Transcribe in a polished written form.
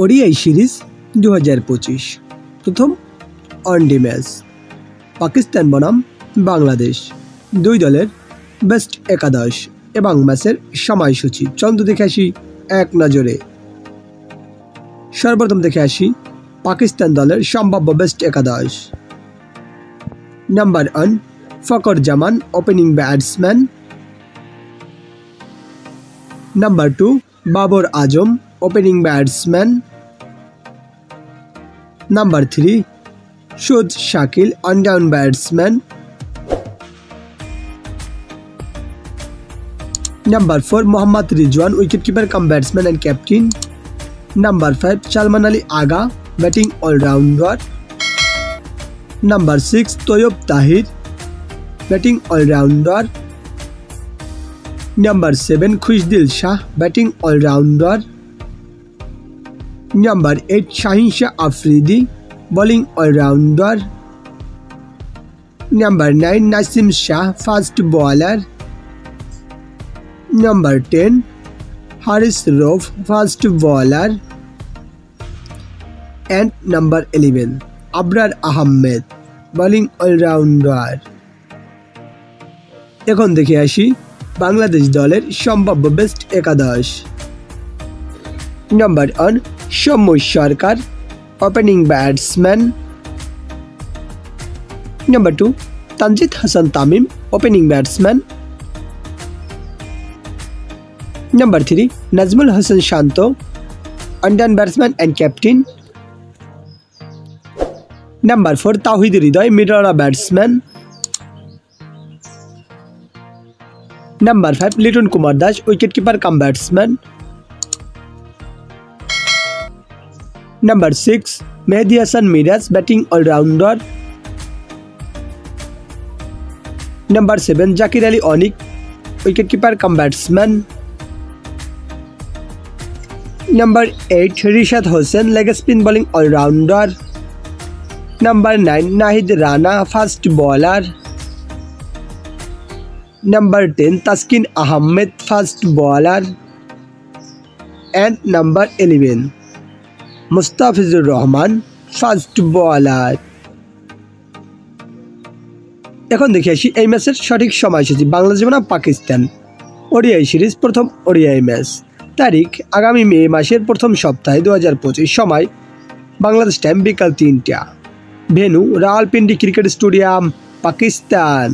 ODI series 2025 প্রথম one day match Pakistan বনাম বাংলাদেশ দুই দলের বেস্ট একাদশ এবং ম্যাচের সময়সূচি চন্দ্র দেখে আসি এক নজরে। সর্বপ্রথম দেখে আসি পাকিস্তান দলের সম্ভাব্য বেস্ট একাদশ। Number 1 Fakhar Zaman opening batsman. Number 2 Babar Azam opening batsman. Number 3 Saud Shakeel one down batsman. Number 4 Mohammad Rizwan wicketkeeper cum batsman and captain. Number 5 Salman Ali Agha batting allrounder. Number 6 Tayyab Tahir batting allrounder. Number 7 Khushdil Shah batting allrounder. Number 8 Shaheen Shah Afridi bowling allrounder. Number 9 Naseem Shah fast bowler. Number 10 Haris Rauf fast bowler. and number 11 Abrar Ahmed bowling allrounder. এখন দেখে আসি বাংলাদেশ দলের সম্ভাব্য best একাদশ। Number 1 Soumya Sarkar opening batsman. Number 2 Tanzid Hasan Tamim opening batsman. Number 3 Nazmul Hasan Shanto one down batsman and captain. Number 4 Towhid Hridoy middle order batsman. Number 5 Liton Kumar Das wicketkeeper cum batsman. Number 6 Mehidy Hasan Miraz batting allrounder. Number 7 Jaker Ali Anik wicketkeeper cum batsman. Number 8 Rishad Hossain leg spin bowling allrounder. Number 9 Nahid Rana fast bowler. Number 10 Taskin Ahmed fast bowler. and number 11 Mustafizur Rahman fast bowler. এখন দেখে আসি এই ম্যাচের সঠিক সময়সূচি। বাংলাদেশ বনাম Pakistan ODI series প্রথম ODI match তারিখ আগামী মে মাসের প্রথম সপ্তাহে 2025 সময় বাংলাদেশ টাইম বিকাল 3টা। Venue Rawalpindi cricket stadium Pakistan.